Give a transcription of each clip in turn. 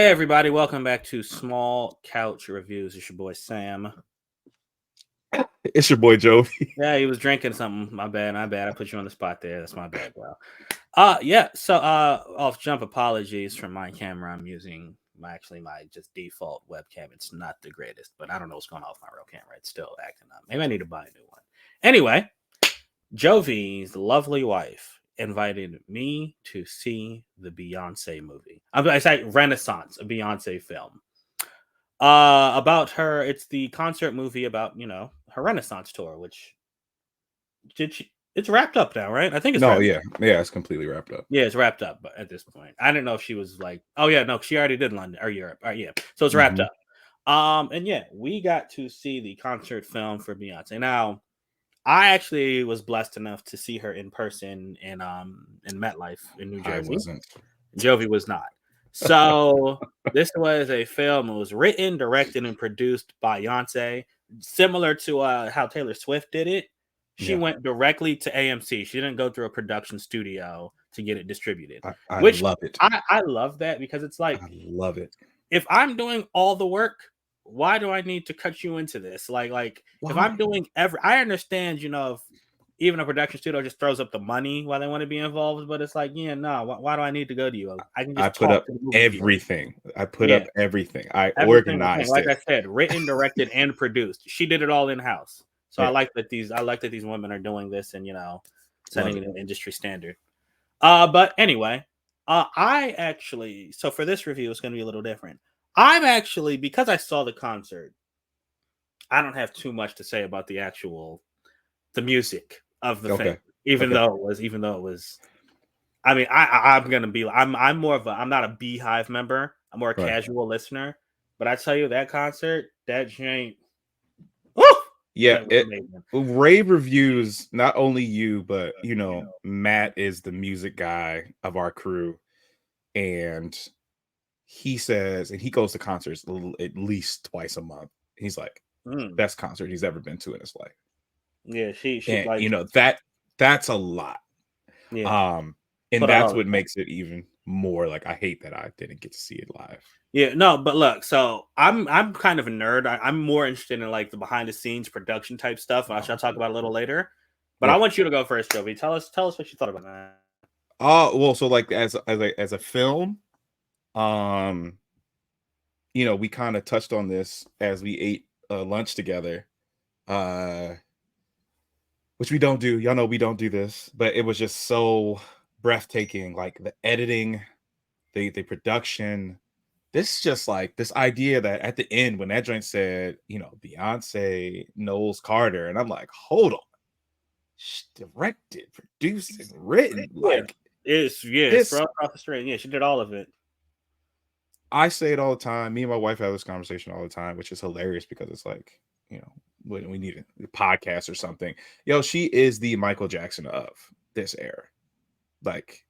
Hey everybody, welcome back to Small Couch Reviews. It's your boy Sam. It's your boy Jovi. Yeah, he was drinking something. My bad. I put you on the spot there. That's my bad, bro. So off jump apologies for my camera. I'm using my just default webcam. It's not the greatest, but I don't know what's going on with my real camera. It's still acting up. Maybe I need to buy a new one. Anyway, Jovi's lovely wife invited me to see the Beyonce movie. I say Renaissance, a Beyonce film. About her, it's the concert movie about her Renaissance tour, which it's wrapped up now, right? I think it's No, wrapped. yeah, it's completely wrapped up. Yeah, it's wrapped up. But at this point, I didn't know if she was like, oh yeah, no, she already did London or Europe. Yeah, so it's wrapped hmm up. And yeah, we got to see the concert film for Beyonce. Now, I actually was blessed enough to see her in person in MetLife in New I Jersey. wasn't. Jovi was not. So this was a film. It was written, directed, and produced by Beyonce, similar to how Taylor Swift did it. She Yeah, went directly to AMC. She didn't go through a production studio to get it distributed, I which love it. I love that because it's like I love it. if I'm doing all the work, why do I need to cut you into this? Like if I'm Why? doing I understand, if even a production studio just throws up the money while they want to be involved, but it's like, yeah, no, why do I need to go to you? I can I just put talk up to the movie theater. everything. I put Yeah, up everything. I everything the same. organized Like it. I said, written, directed, and produced. She did it all in house. So I Yeah, like that these women are doing this and love setting it. an industry standard. But anyway, I actually so for this review, it's going to be a little different. I'm actually because I saw the concert. I don't have too much to say about the music of the thing, Okay, okay. even though it was. I mean, I'm gonna be. I'm more of a. I'm not a Beehive member. I'm more a Right. casual listener. But I tell you, that concert, that jank, woo, Yeah, that was it amazing. rave reviews. Not only you, but Matt is the music guy of our crew, and he says, and he goes to concerts at least twice a month. He's like, Mm. best concert he's ever been to in his life. Yeah, she And like that's a lot. yeah, Um, and put a that's hell. what makes it even more like I hate that I didn't get to see it live. Yeah, no, but look, so I'm kind of a nerd. I'm more interested in like the behind the scenes production type stuff. I shall talk about a little later. But I Yeah. want you to go first, Jovi. Tell us what you thought about that. Oh, well, so like as a film, um, we kind of touched on this as we ate lunch together. Uh which we don't do. Y'all know we don't do this, but it was just so breathtaking. Like the editing, the production, this just like this idea that at the end when that joint said, Beyonce Knowles Carter, and I'm like, hold on, she directed, produced, and written Yeah, like it's this. from across the street. Yeah, she did all of it. I say it all the time. Me and my wife have this conversation all the time, which is hilarious because it's like, when we need a podcast or something. Yo, she is the Michael Jackson of this era. Like,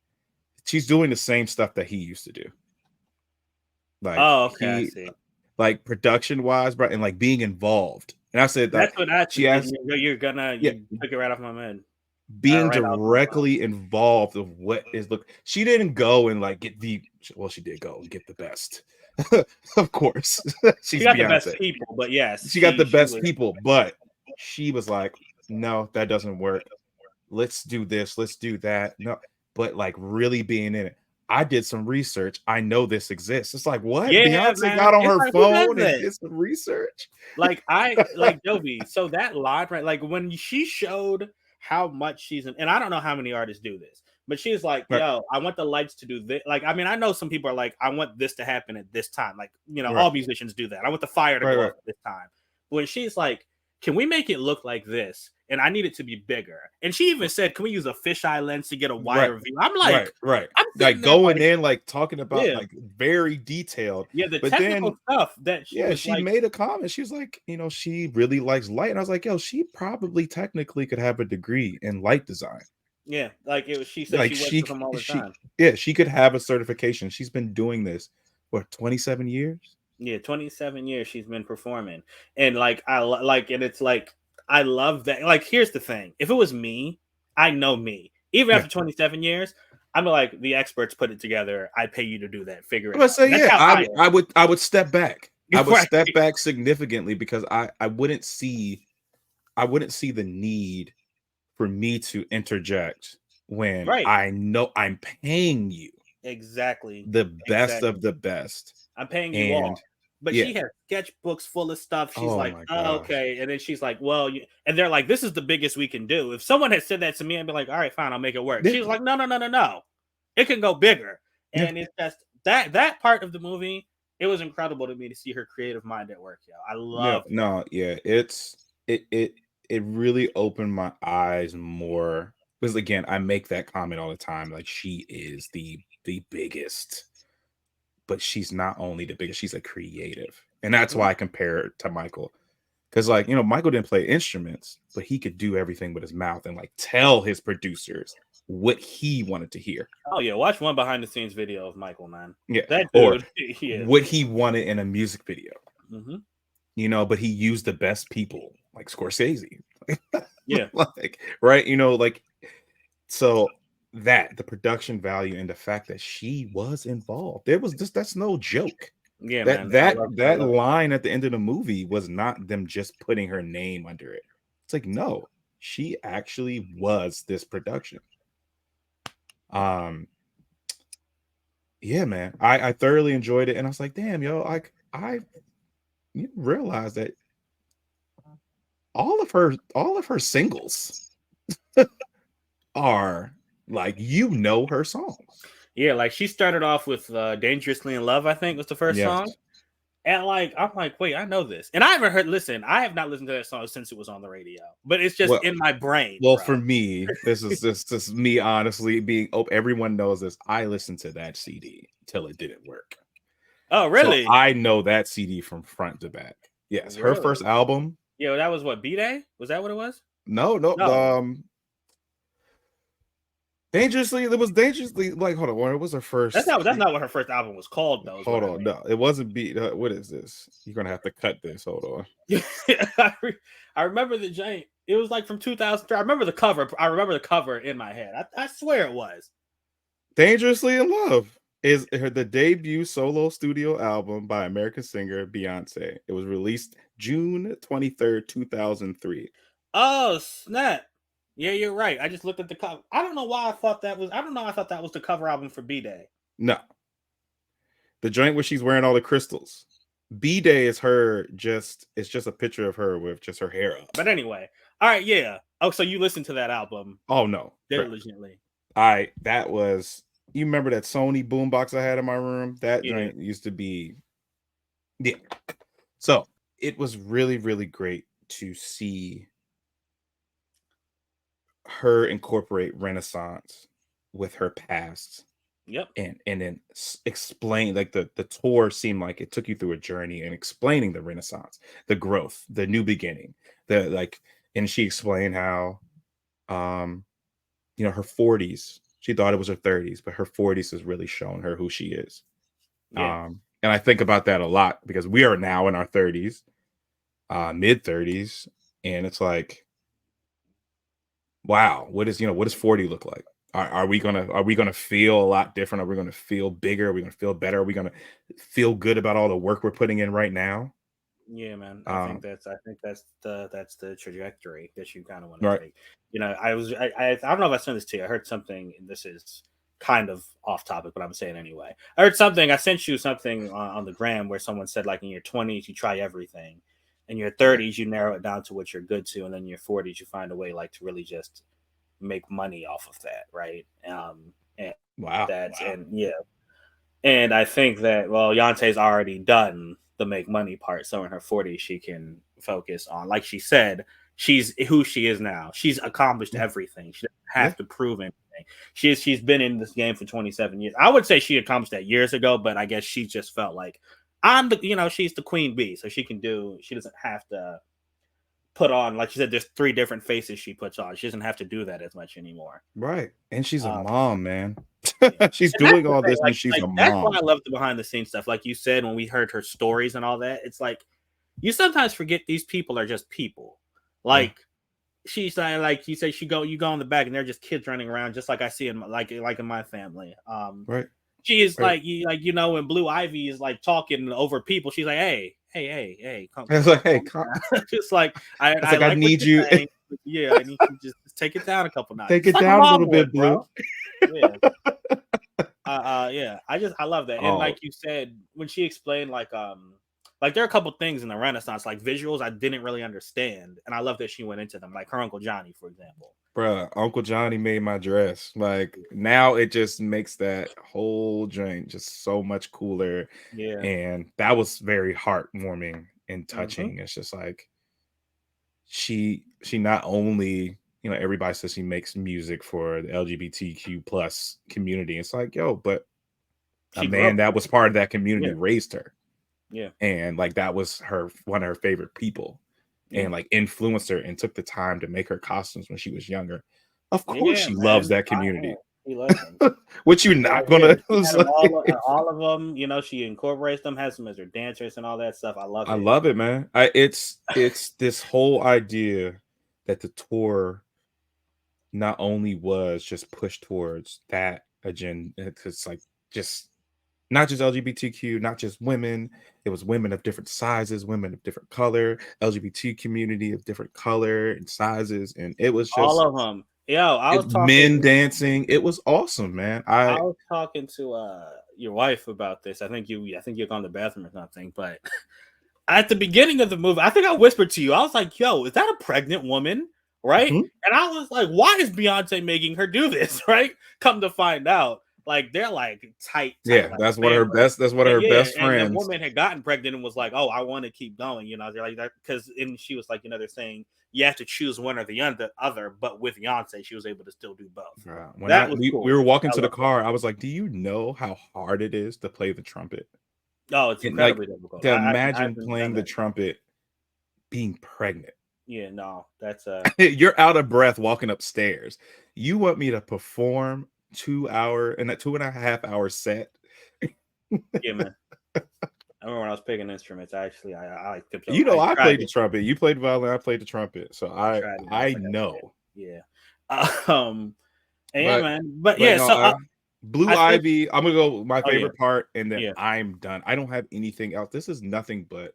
she's doing the same stuff that he used to do. Like Oh, okay, I he see. like production wise, bro, and like being involved. And I said that That's what I she asked, you yeah, took it right off my head. being Right off my mouth. directly involved of what is look. She didn't go and like get the well, she did go and get the best. Of course. She She's got the best Beyonce. people, but yes, She got the she best was. people, but she was like, no, that doesn't work. Let's do this, let's do that. No, but like really being in it. I did some research. I know this exists. It's like, what? Yeah, Beyonce man. got on It's her like who does phone and that? did some research. Like I like Jovi. So that line, right? Like when she showed how much she's in, and I don't know how many artists do this, but she's like, Right, "Yo, I want the lights to do this." Like, I mean, I know some people are like, "I want this to happen at this time." Like, right, all musicians do that. I want the fire to right, go off right, at this time. But when she's like, "Can we make it look like this?" And I need it to be bigger. And she even said, "Can we use a fisheye lens to get a right, wider view?" I'm right, like, right. I'm Like sitting there going like, in, like talking about yeah, like very detailed. yeah, the But technical then stuff that she yeah, was she like, made a comment. She was like, she really likes light. And I was like, yo, she probably technically could have a degree in light design. yeah, like it was. She said Like she works with them all the time. she could have a certification. She's been doing this for 27 years. Yeah, 27 years she's been performing. And like and it's like I love that. Like here's the thing. If it was me, I know me. Even Yeah. after 27 years, I mean, like the experts put it together. I pay you to do that. Figure I'm it gonna out. say, That's yeah, how I I would step back. I am. would Right. step back significantly because I wouldn't see the need for me to interject when Right. I know I'm paying you Exactly. the best of Exactly. the best. I'm paying you And all. But yeah, she has sketchbooks full of stuff. She's oh like, my oh, gosh. okay. And then she's like, well, and they're like, this is the biggest we can do. If someone had said that to me, I'd be like, all right, fine, I'll make it work. Yeah, She was like, no, no, no, no, no. It can go bigger. yeah. And it's just that part of the movie, it was incredible to me to see her creative mind at work, yo. I Yeah, love that. no, yeah, it really opened my eyes more because again, I make that comment all the time. Like she is the biggest, but she's not only the biggest, she's a creative. And that's Mhm. why I compare it to Michael. Because like, Michael didn't play instruments, but he could do everything with his mouth and like tell his producers what he wanted to hear. Oh yeah, watch one behind the scenes video of Michael, man. Yeah. That Or dude, yeah. what he wanted in a music video. Hmm. But he used the best people like Scorsese. Yeah. Like, right? Like, so that the production value and the fact that she was involved, there was just that's no joke. Yeah, That man. that I that love it. line at the end of the movie was not them just putting her name under it. It's like, no, she actually was this production. Um, yeah, man. I thoroughly enjoyed it, and I was like, damn, yo, like I realized that all of her singles are like her songs. Yeah, like she started off with Dangerously in Love, I think was the first Yes. song. And like I'm like, wait, I know this. And I haven't heard I have not listened to that song since it was on the radio. But it's just Well, in my brain, well, bro. for me, this is me honestly being. Oh, everyone knows this. I listened to that CD till it didn't work, Oh, so really? I know that CD from front to back. Yes, her first Really? album. Yeah, that was what, B-Day? Was that what it was? No, no, No. dangerously. It was dangerously. Like, hold on, it was her first. That's not what her first album was called, though, is what Hold I on, mean. no, it wasn't beat. What is this? You're gonna have to cut this. Hold on. I remember the giant. It was like from 2003. I remember the cover. I remember the cover in my head. I swear it was. Dangerously in Love is the debut solo studio album by American singer Beyonce. It was released June 23rd, 2003. Oh, snap. Yeah, you're right. I just looked at the cover. I don't know why I thought that was. I don't know. I thought that was the cover album for B-Day. No, the joint where she's wearing all the crystals. B-Day is it's just a picture of her with just her hair up. But anyway, all right, yeah. Oh, so you listened to that album Oh no. diligently. That was, you remember that Sony boombox I had in my room? That Yeah. joint used to be, yeah. So it was really, really great to see her incorporate Renaissance with her past. Yep. And then explain, like the tour seemed like it took you through a journey and explaining the Renaissance, the growth, the new beginning, and she explained how her 40s, she thought it was her 30s, but her 40s has really shown her who she is. Yeah. And I think about that a lot because we are now in our 30s, mid 30s, and it's like, wow, what does 40 look like? Are we gonna feel a lot different? Are we gonna feel bigger? Are we gonna feel better? Are we gonna feel good about all the work we're putting in right now? Yeah, man. I think that's the trajectory that you kind of want to Right. take. I don't know if I sent this to you. I heard something, and this is kind of off topic, but I'm saying anyway. I heard something. I sent you something on the gram where someone said like in your 20s you try everything, in your 30s you narrow it down to what you're good to, and then in your 40s you find a way like to really just make money off of that, right? And Wow. and yeah, and I think that Beyonce's already done the make money part, so in her 40s she can focus on, like she said, she's who she is now. She's accomplished everything. She doesn't have to prove anything. She's been in this game for 27 years. I would say she accomplished that years ago, but I guess she just felt like she's the queen bee, so she doesn't have to put on, like you said, there's 3 different faces she puts on. She doesn't have to do that as much anymore. Right. And she's a mom, man. Yeah. She's And doing all this and she's a that's why mom. I love the behind the scenes stuff. Like you said, when we heard her stories and all that, it's like you sometimes forget these people are just people. Like she's like you say you go in the back and they're just kids running around just like I see in like in my family. Right. She is Right. like when Blue Ivy is like talking over people, she's like, hey, It's like, hey, calm down. Just like it's I like I like what need you're you saying. Yeah, I need you to just take it down a couple notches, take just it like a down a mom little would, bit, bro. Blue. Yeah. Yeah. I love that. And Oh, like you said, when she explained like there are a couple things in the Renaissance, like visuals I didn't really understand. And I love that she went into them, like her Uncle Johnny, for example. bruh, Uncle Johnny made my dress. Like now it just makes that whole joint just so much cooler. Yeah. And that was very heartwarming and Mm-hmm. touching. It's just like she not only, everybody says she makes music for the LGBTQ plus community. It's like, yo, but a She grew man up. that was part of that Yeah. community raised her. Yeah. And like that was one of her favorite people, Yeah. and like influenced her and took the time to make her costumes when she was younger. Of course Yeah, she loves man. that community. He loves them. What you She not does, yeah. gonna She had them say? all of them. She incorporates them, has them as her dancers and all that stuff. I love I it. love it, man. It's this whole idea that the tour not only was just pushed towards that agenda, it's like just not just LGBTQ, not just women. It was women of different sizes, women of different color, LGBT community of different color and sizes, and it was All just of them. Yo, men dancing. It was awesome, man. I was talking to your wife about this. I think you're going to the bathroom or something, but at the beginning of the movie, I think I whispered to you. I was like, "Yo, is that a pregnant woman?" Right? Mhm. And I was like, "Why is Beyonce making her do this?" Right? Come to find out, like they're like tight, Yeah, like that's one of her family. best. That's one of And her yeah, best and the friends. woman had gotten pregnant and was like, "Oh, I want to keep going." They're like that because, and she was like, they're saying you have to choose one or the other. But with Beyonce, she was able to still do both. When That was we cool. were walking I to the love that. car, I was like, "Do you know how hard it is to play the trumpet?" Oh, it's And like incredibly difficult. to I imagine haven't done playing the that. trumpet being pregnant. Yeah, no, that's You're out of breath walking upstairs. You want me to perform 2 hour and a 2.5 hour set? yeah, man. I remember when I was picking instruments. Actually, I tipped over. You know, I I tried played the it. trumpet. You played violin. I played the trumpet. So I I tried it. I I forgot to know. Yeah. Um. And yeah, But man. But but yeah. no, So Blue I think. Ivy. I'm gonna go with my Oh yeah. favorite part, and then Yeah. I'm done. I don't have anything else. This is nothing but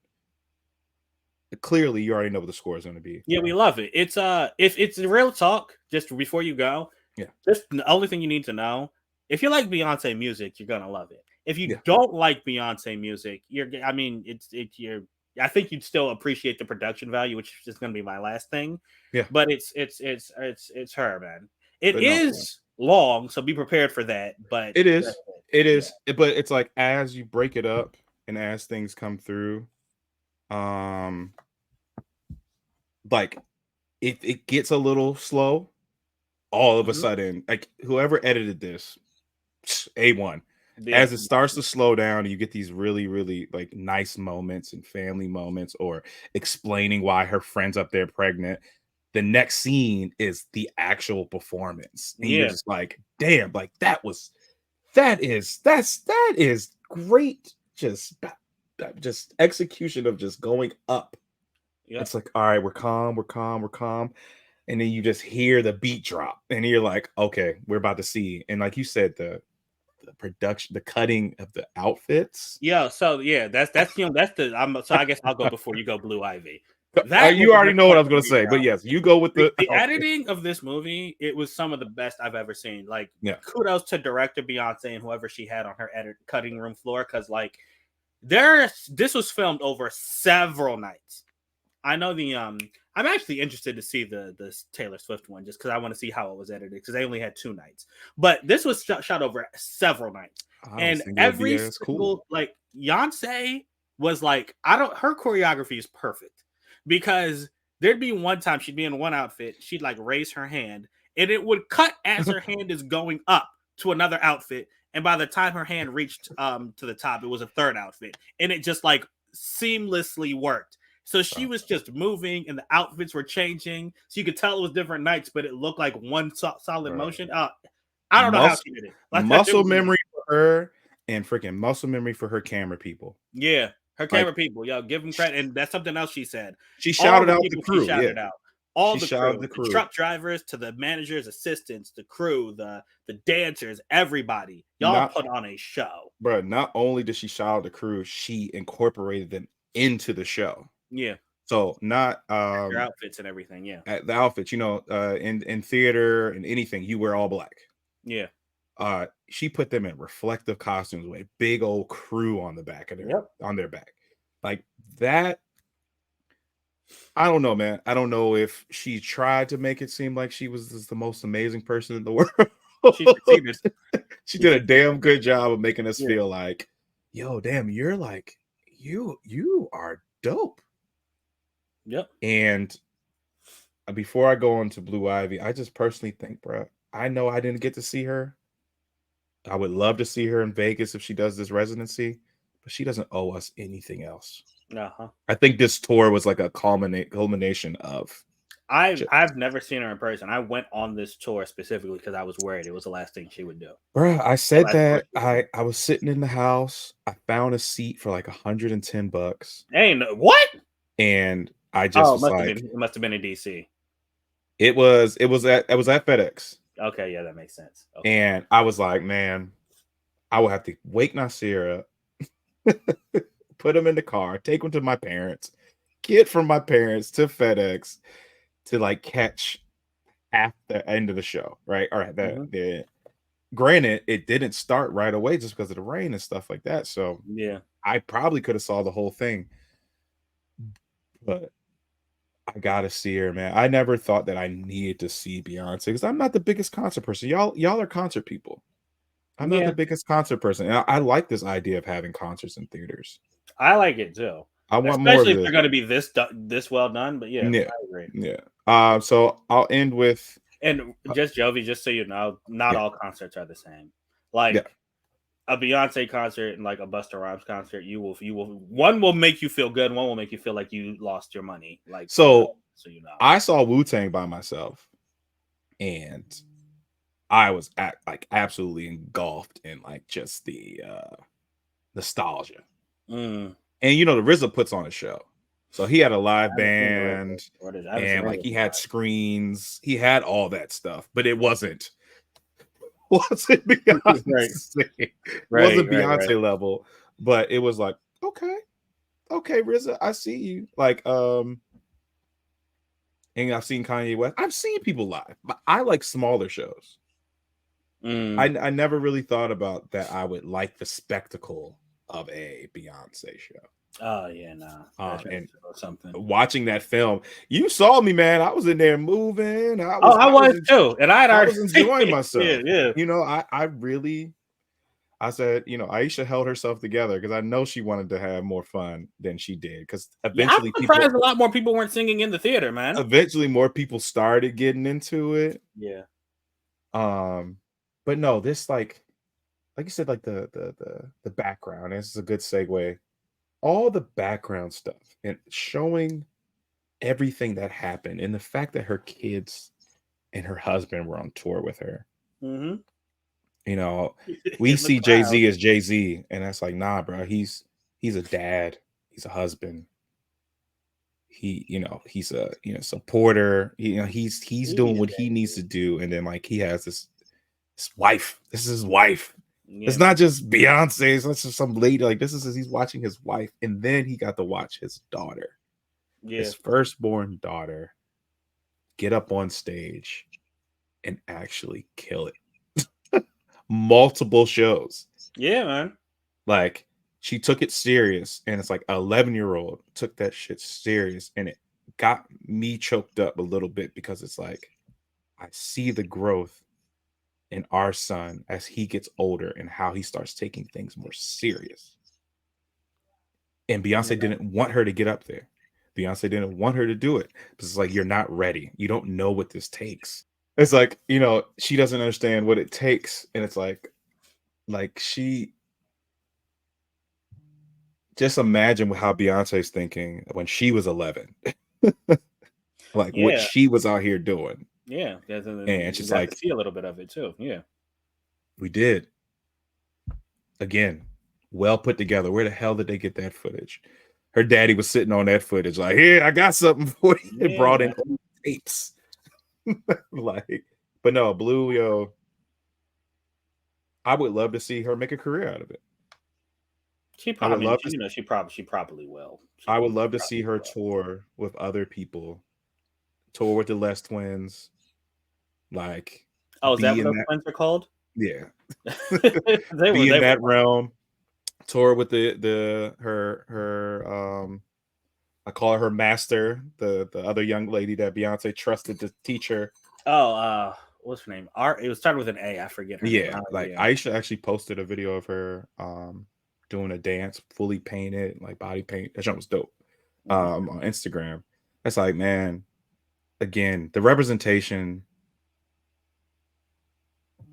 clearly you already know what the score is going to be. Yeah, we love it. It's if it's real talk, just before you go, Yeah, just the only thing you need to know. If you like Beyonce music, you're gonna love it. If you yeah, don't like Beyonce music, you're. I think you'd still appreciate the production value, which is going to be my last thing. yeah. But it's her, man. It But no, is long, so be prepared for that. But it that's is. it. It Yeah, is. But it's like as you break it up and as things come through, um, like if it gets a little slow, all of a hmm sudden, like whoever edited this, A1. yeah, As it starts to slow down, you get these really, really like nice moments and family moments, or explaining why her friend's up there pregnant. The next scene is the actual performance, and you're yeah, just like, damn, like that is great. Just execution of just going up. yeah. It's like, all right, we're calm, we're calm, we're calm. And then you just hear the beat drop, and you're like, okay, we're about to see. And like you said, the production, the cutting of the outfits. Yeah, so yeah, that's the. So I guess I'll go before you go. Blue Ivy. That was You the already best know what part I was for gonna me, say, bro. but yes, you go with the The outfit. editing of this movie, it was some of the best I've ever seen. Like, Yeah. kudos to director Beyonce and whoever she had on her cutting room floor, because like this was filmed over several nights. I know I'm actually interested to see the Taylor Swift one just because I want to see how it was edited because they only had 2 nights. But this was shot over several nights, I don't and think it would be every as cool. single like Beyonce was like I don't her choreography is perfect because there'd be one time she'd be in one outfit, she'd like raise her hand, and it would cut as her hand is going up to another outfit, and by the time her hand reached to the top, it was a third outfit, and it just like seamlessly worked. So she Bro. was just moving, and the outfits were changing. So you could tell it was different nights, but it looked like one solid Bro. motion. I don't know how Muscle, she did it. Like it muscle was amazing. memory for her, and freaking muscle memory for her camera people. Yeah, her Like camera people, yo, give them credit, and that's something else she said. she All shouted the out the people she crew. Yeah. shouted out, all She the shouted crew, the the crew. truck drivers to the managers, assistants, the crew, the dancers, everybody. Y'all Not, put on a show. bro. Not only did she shout out the crew, she incorporated them into the show. Yeah, So not your outfits and everything. Yeah, at the outfits, in theater and anything, you wear all black. yeah. She put them in reflective costumes with a big old crew on the back of their back. Like that. I don't know, man. I don't know if she tried to make it seem like she was just the most amazing person in the world. She succeeded. She did a damn good job of making us Yeah. feel like, yo, damn, you're like, you are dope. Yep. And before I go on to Blue Ivy, I just personally think, bro, I know I didn't get to see her. I would love to see her in Vegas if she does this residency, but she doesn't owe us anything else. Uh-huh. I think this tour was like a culmination of. I've never seen her in person. I went on this tour specifically because I was worried it was the last thing she would do. Bruh, I said that I I was sitting in the house. I found a seat for like $110, ain't what? and I just was like, it must have been in DC. it was at FedEx. Okay, yeah, that makes sense. Okay. And I was like, man, I will have to wake Nasir up, put him in the car, take him to my parents, get from my parents to FedEx to like catch at the end of the show, right? All right, granted, it didn't start right away just because of the rain and stuff like that. So yeah, I probably could have saw the whole thing, but I gotta see her, man. I never thought that I needed to see Beyonce because I'm not the biggest concert person. Y'all are concert people. I'm not the biggest concert person. And I like this idea of having concerts in theaters. I like it too. I want Especially more of if this. they're going to be this well done. But yeah, I agree. Yeah. So I'll end with, and just Jovi, just so you know, not all concerts are the same. Like a Beyonce concert and like a Busta Rhymes concert, one will make you feel good, one will make you feel like you lost your money. Like so you know, I saw Wu-Tang by myself, and I was absolutely engulfed in like just the nostalgia. And the RZA puts on a show, so he had a live band, and like he had screens, he had all that stuff, but it wasn't Beyonce. Wasn't Beyonce level, but it was like, okay, RZA, I see you. Like, and I've seen Kanye West. I've seen people live, but I like smaller shows. I never really thought about that. I would like the spectacle of a Beyonce show. Oh yeah, nah. And something. Watching that film, you saw me, man. I was in there moving. I was too, and I was enjoying myself. Yeah. I said, Aisha held herself together because I know she wanted to have more fun than she did. Because eventually, I'm surprised a lot more people weren't singing in the theater, man. Eventually, more people started getting into it. Yeah. But no, this like you said, like the background. This is a good segue. All the background stuff and showing everything that happened, and the fact that her kids and her husband were on tour with her. We see Jay-Z as Jay-Z, and that's like, nah, bro. He's a dad. He's a husband. He's a supporter. He's doing what he needs to do, and then like he has this wife. This is his wife. Yeah. It's not just Beyonce. It's not just some lady. Like he's watching his wife, and then he got to watch his daughter, his firstborn daughter, get up on stage and actually kill it. Multiple shows. Yeah, man. Like she took it serious, and it's like an 11-year-old took that shit serious, and it got me choked up a little bit because it's like I see the growth in our son as he gets older and how he starts taking things more serious. And Beyonce didn't want her to get up there. Beyonce didn't want her to do it because it's like, you're not ready. You don't know what this takes. It's like, she doesn't understand what it takes. And it's like she just imagine how Beyonce's thinking when she was 11, what she was out here doing. Yeah, and she's like, see a little bit of it too. Yeah, we did. Again, well put together. Where the hell did they get that footage? Her daddy was sitting on that footage, like, "Here, I got something for you." It brought in tapes. Like, but no, Blue, yo, I would love to see her make a career out of it. She I would probably, love to. she probably will. I would love to see Probably her will. tour with other people, tour with the Les Twins, like Oh, is that be what in those that. twins are called? Yeah, They be in were. that realm. Tour with the her I call her master, the other young lady that Beyonce trusted to teach her. Oh, what's her name? It was started with an A. I forget her name. Yeah, like Yeah. Aisha actually posted a video of her doing a dance, fully painted, like body paint. That shit was dope. On Instagram. It's like, man, again, the representation.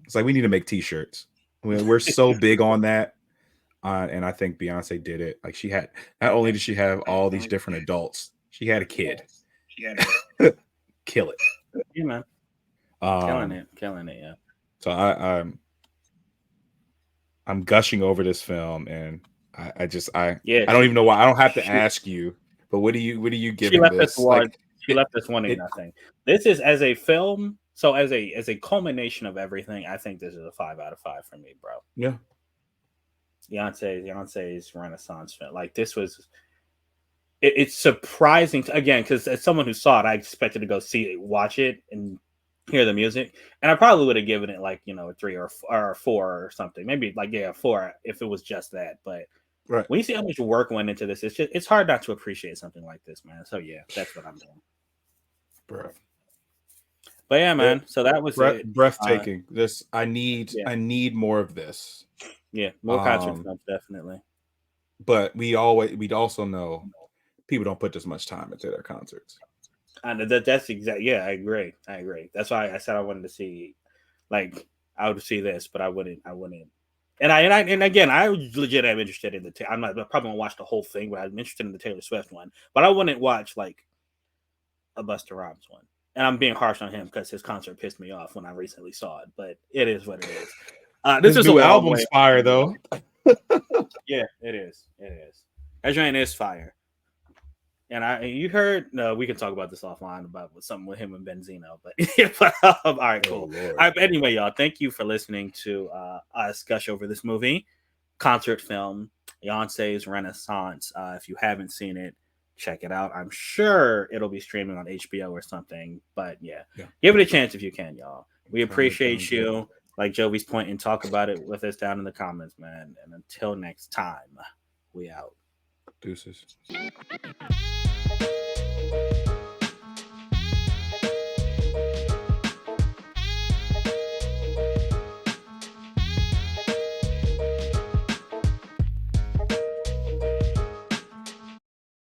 It's like we need to make t-shirts. We're so big on that. And I think Beyonce did it. Like she had, not only did she have all these different adults, she had a kid. Kill it. Yeah, man. Killing it. Yeah. So I'm gushing over this film, and I don't even know why. I don't have to ask you, but what are you She giving left us this? one. Like She left us wanting nothing. This is as a film. So as a culmination of everything, I think this is a 5 out of 5 for me, bro. Yeah. Beyonce's Renaissance film. Like this was. It's surprising again because as someone who saw it, I expected to go see it, watch it, and hear the music, and I probably would have given it like a 3 or a 4 or something, maybe like a 4 if it was just that. But right, when you see how much work went into this, it's hard not to appreciate something like this, man. So yeah, that's what I'm doing, bro. But yeah, man. So that was it. Breathtaking. I need more of this. Yeah, more concert films, definitely. But we'd also know people don't put this much time into their concerts. And that's exactly. Yeah, I agree. That's why I said I wanted to see, like, I would see this, but I wouldn't. And again, I legit am interested in the. I probably won't watch the whole thing, but I'm interested in the Taylor Swift one. But I wouldn't watch like a Busta Rhymes one. And I'm being harsh on him because his concert pissed me off when I recently saw it. But it is what it is. This is new a album's fire, though. Yeah, it is. That joint is fire. And you heard, no, we can talk about this offline about something with him and Benzino, but all right, cool. Anyway, y'all, thank you for listening to us gush over this movie, concert film, Beyonce's Renaissance. If you haven't seen it, check it out. I'm sure it'll be streaming on HBO or something, but yeah. Give it a chance if you can, y'all. We appreciate you. Like Jovi's point, and talk about it with us down in the comments, man. And until next time, we out. Deuces.